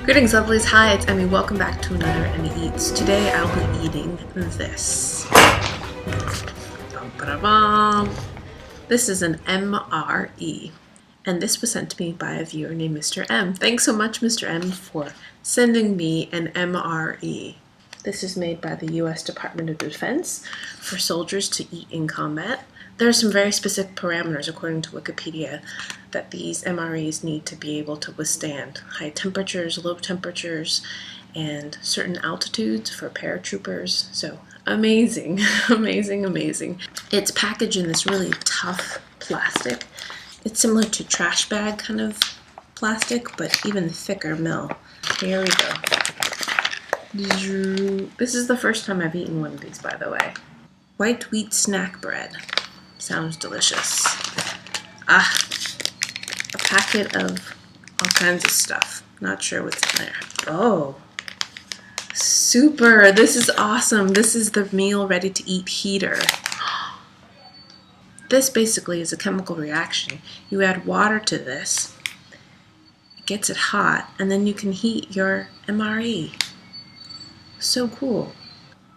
Greetings lovelies, hi, it's Emmy. Welcome back to another Emmy Eats. Today I'll be eating this. This is an MRE, and this was sent to me by a viewer named Mr. M. Thanks so much, Mr. M, for sending me an MRE. This is made by the U.S. Department of Defense for soldiers to eat in combat. There are some very specific parameters, according to Wikipedia, that these MREs need to be able to withstand. High temperatures, low temperatures, and certain altitudes for paratroopers. So amazing, amazing, amazing. It's packaged in this really tough plastic. It's similar to trash bag kind of plastic, but even thicker mill. Here we go. This is the first time I've eaten one of these, by the way. White wheat snack bread. Sounds delicious. A packet of all kinds of stuff. Not sure what's in there. Oh, super. This is awesome. This is the meal ready to eat heater. This basically is a chemical reaction. You add water to this, it gets it hot, and then you can heat your MRE. So cool.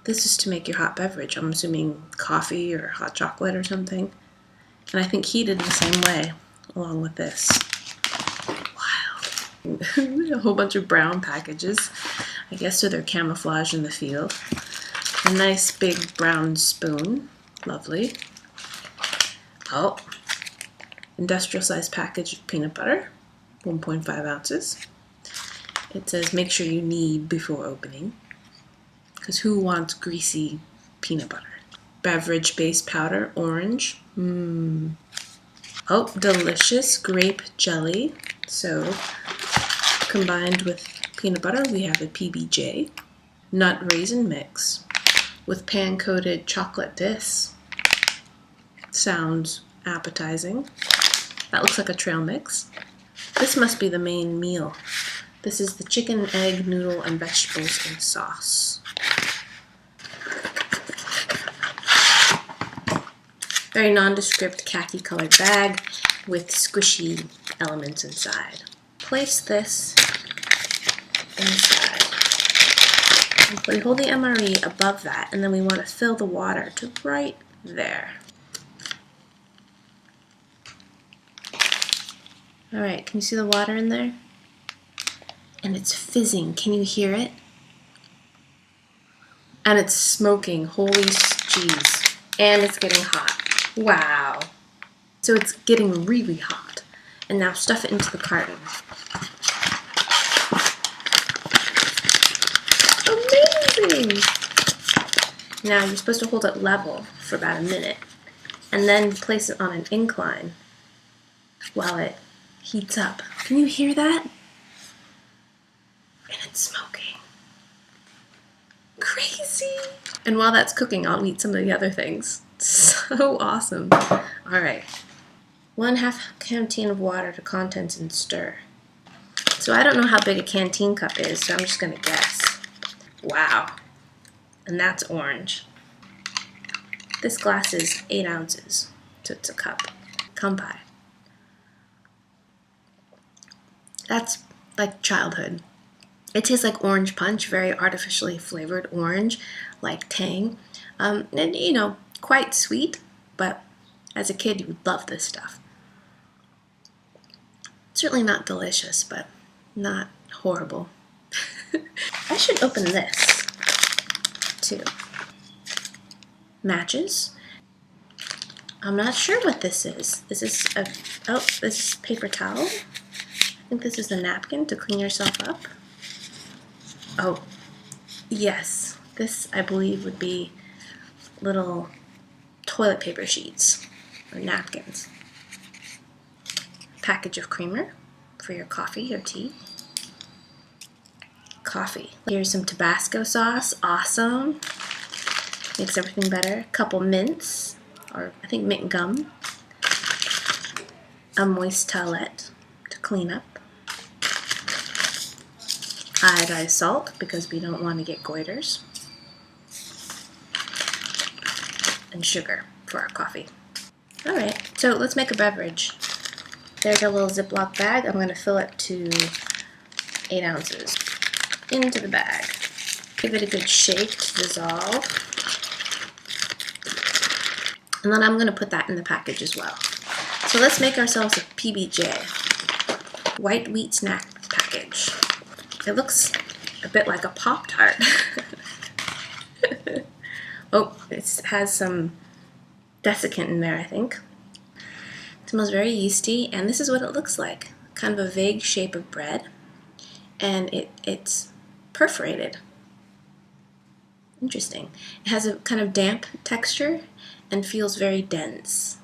This is to make your hot beverage. I'm assuming coffee or hot chocolate or something. And I think heated the same way, along with this. Wow. A whole bunch of brown packages. I guess so they're camouflage in the field. A nice big brown spoon. Lovely. Oh. Industrial sized package of peanut butter. 1.5 ounces. It says make sure you knead before opening. Because who wants greasy peanut butter? Beverage base powder, orange. Oh, delicious grape jelly. So, combined with peanut butter, we have a PBJ. Nut raisin mix with pan-coated chocolate dis. Sounds appetizing. That looks like a trail mix. This must be the main meal. This is the chicken, egg, noodle, and vegetables and sauce. Very nondescript khaki colored bag with squishy elements inside. Place this inside. We hold the MRE above that, and then we want to fill the water to right there. Alright, can you see the water in there? And it's fizzing. Can you hear it? And it's smoking. Holy jeez. And it's getting hot. Wow. So it's getting really hot. And now stuff it into the carton. Amazing! Now you're supposed to hold it level for about a minute. And then place it on an incline while it heats up. Can you hear that? And it's smoking. Crazy! And while that's cooking, I'll eat some of the other things. So awesome. Alright. 1/2 canteen of water to contents and stir. So I don't know how big a canteen cup is, so I'm just going to guess. Wow. And that's orange. This glass is 8 ounces, so it's a cup. Kampai. That's like childhood. It tastes like orange punch, very artificially flavored orange, like tang. And you know, quite sweet, but as a kid you would love this stuff. Certainly not delicious, but not horrible. I should open this too. Matches. I'm not sure what this is. Is this this is paper towel? I think this is a napkin to clean yourself up. Oh, yes. This, I believe, would be little toilet paper sheets or napkins. Package of creamer for your coffee or tea. Coffee. Here's some Tabasco sauce. Awesome. Makes everything better. Couple mints, or I think mint gum. A moist towelette to clean up. Iodized salt, because we don't want to get goiters. And sugar for our coffee. Alright, so let's make a beverage. There's our little Ziploc bag. I'm going to fill it to 8 ounces into the bag. Give it a good shake to dissolve. And then I'm going to put that in the package as well. So let's make ourselves a PBJ, white wheat snack package. It looks a bit like a Pop-Tart. Oh, it has some desiccant in there, I think. It smells very yeasty, and this is what it looks like. Kind of a vague shape of bread, and it's perforated. Interesting. It has a kind of damp texture and feels very dense.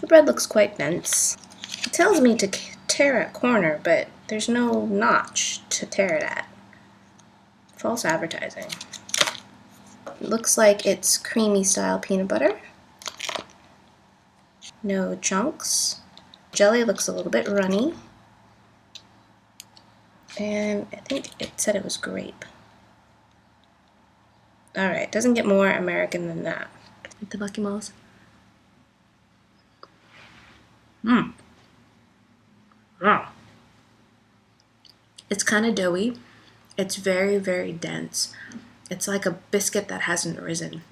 The bread looks quite dense. It tells me to tear a corner, but there's no notch to tear it at. False advertising. It looks like it's creamy style peanut butter. No chunks. Jelly looks a little bit runny. And I think it said it was grape. Alright, doesn't get more American than that. Itadakimasu. Wow. It's kind of doughy. It's very, very dense. It's like a biscuit that hasn't risen.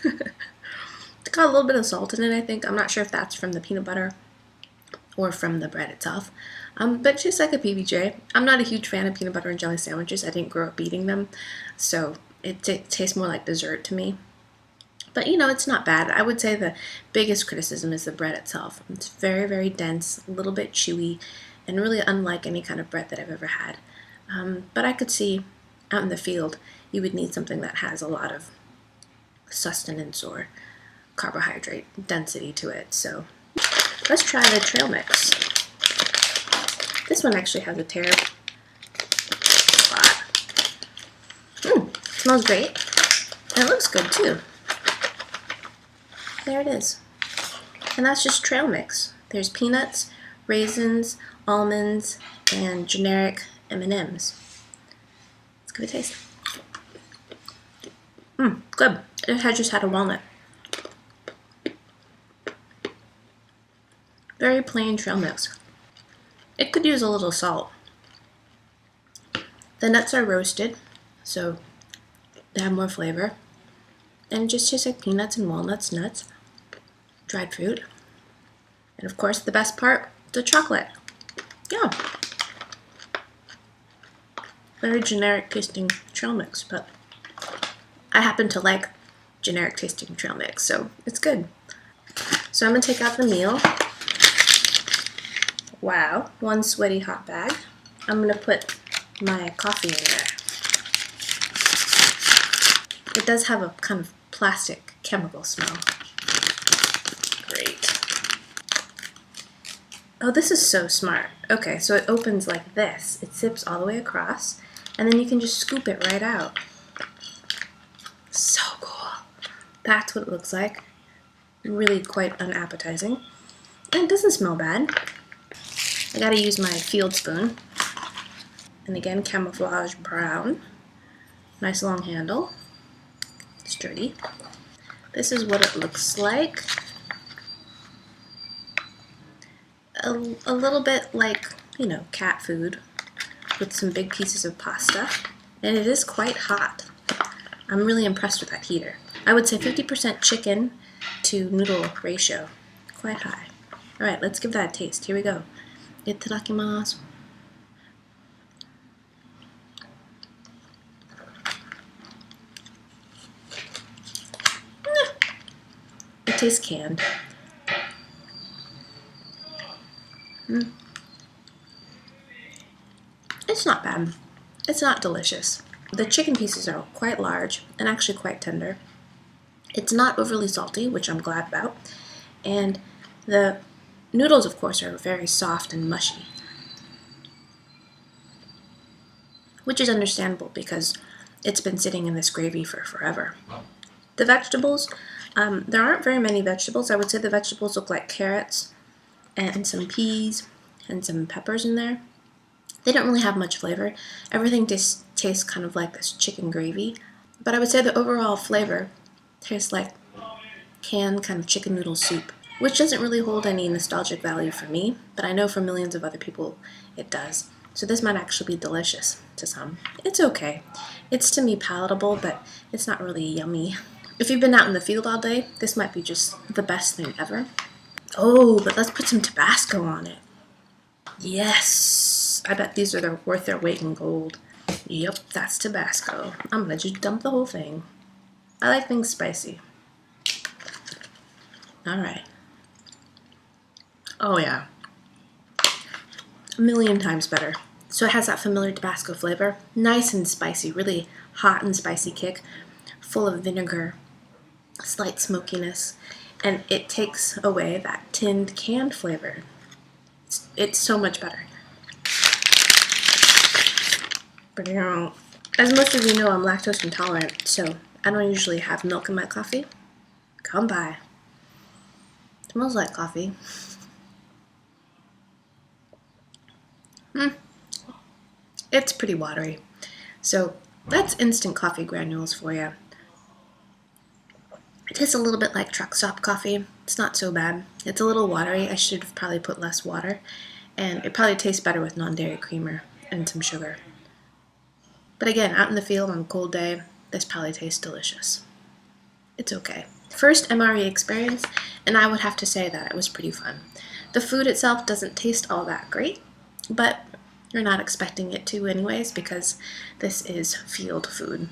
It's got a little bit of salt in it, I think. I'm not sure if that's from the peanut butter or from the bread itself. But just like a PBJ. I'm not a huge fan of peanut butter and jelly sandwiches. I didn't grow up eating them, so it tastes more like dessert to me. But you know, it's not bad. I would say the biggest criticism is the bread itself. It's very, very dense, a little bit chewy, and really unlike any kind of bread that I've ever had. But I could see out in the field you would need something that has a lot of sustenance or carbohydrate density to it. So let's try the trail mix. This one actually has a tear spot. Smells great. And it looks good too. There it is. And that's just trail mix. There's peanuts, raisins, almonds, and generic M&Ms. Let's give it a taste. Good. It had just had a walnut. Very plain trail mix. It could use a little salt. The nuts are roasted, so they have more flavor. And it just tastes like peanuts and walnuts, nuts, dried fruit. And of course, the best part, the chocolate. Yeah. Very generic tasting trail mix, but I happen to like generic tasting trail mix, so it's good. So I'm gonna take out the meal. Wow, one sweaty hot bag. I'm gonna put my coffee in there. It does have a kind of plastic chemical smell. Great. Oh, this is so smart. Okay, so it opens like this. It zips all the way across, and then you can just scoop it right out. So cool. That's what it looks like. Really quite unappetizing. And it doesn't smell bad. I gotta use my field spoon. And again, camouflage brown. Nice long handle. Sturdy. This is what it looks like. A little bit like, you know, cat food with some big pieces of pasta. And it is quite hot. I'm really impressed with that heater. I would say 50% chicken to noodle ratio. Quite high. Alright, let's give that a taste. Here we go. Itadakimasu. It tastes canned. It's not bad. It's not delicious. The chicken pieces are quite large and actually quite tender. It's not overly salty, which I'm glad about. And the noodles, of course, are very soft and mushy, which is understandable because it's been sitting in this gravy for forever. The vegetables, there aren't very many vegetables. I would say the vegetables look like carrots and some peas and some peppers in there. They don't really have much flavor. Everything just tastes kind of like this chicken gravy. But I would say the overall flavor tastes like canned kind of chicken noodle soup. which doesn't really hold any nostalgic value for me, but I know for millions of other people it does. So this might actually be delicious to some. It's okay. It's to me palatable, but it's not really yummy. If you've been out in the field all day, this might be just the best thing ever. Oh, but let's put some Tabasco on it. Yes! I bet these are worth their weight in gold. Yep, that's Tabasco. I'm gonna just dump the whole thing. I like things spicy. Alright. Oh yeah. A million times better. So it has that familiar Tabasco flavor. Nice and spicy, really hot and spicy kick. Full of vinegar, slight smokiness, and it takes away that tinned canned flavor. It's so much better. As most of you know, I'm lactose intolerant, so I don't usually have milk in my coffee. Come by. It smells like coffee. It's pretty watery. So that's instant coffee granules for you. It tastes a little bit like truck stop coffee. It's not so bad. It's a little watery. I should have probably put less water. And it probably tastes better with non-dairy creamer and some sugar. But again, out in the field on a cold day, this probably tastes delicious. It's okay. First MRE experience, and I would have to say that it was pretty fun. The food itself doesn't taste all that great, but you're not expecting it to anyways because this is field food.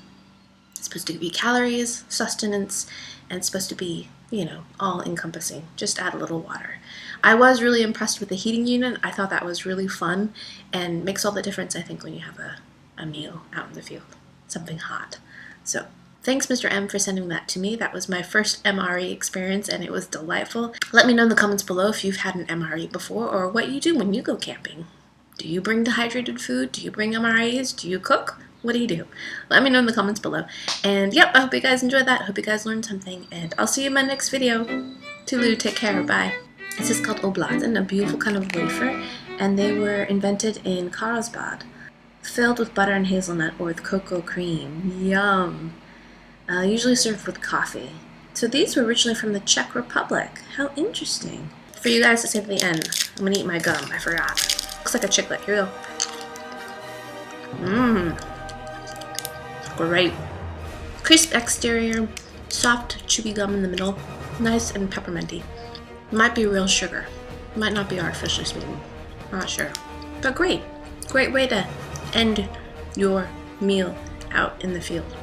It's supposed to be calories, sustenance, and it's supposed to be, all encompassing. Just add a little water. I was really impressed with the heating unit. I thought that was really fun and makes all the difference, I think, when you have a meal out in the field. Something hot. So thanks, Mr. M, for sending that to me. That was my first MRE experience and it was delightful. Let me know in the comments below if you've had an MRE before or what you do when you go camping. Do you bring dehydrated food? Do you bring MREs? Do you cook? What do you do? Let me know in the comments below. And yep, I hope you guys enjoyed that. I hope you guys learned something. And I'll see you in my next video. Toodaloo, take care, bye. This is called oblaten, a beautiful kind of wafer. And they were invented in Carlsbad. Filled with butter and hazelnut or with cocoa cream. Yum. Usually served with coffee. So these were originally from the Czech Republic. How interesting. For you guys to save the end, I'm gonna eat my gum. I forgot. Looks like a chiclet. Here we go. Great. Crisp exterior, soft, chewy gum in the middle. Nice and pepperminty. Might be real sugar. Might not be artificially sweetened. Not sure. But great. Great way to end your meal out in the field.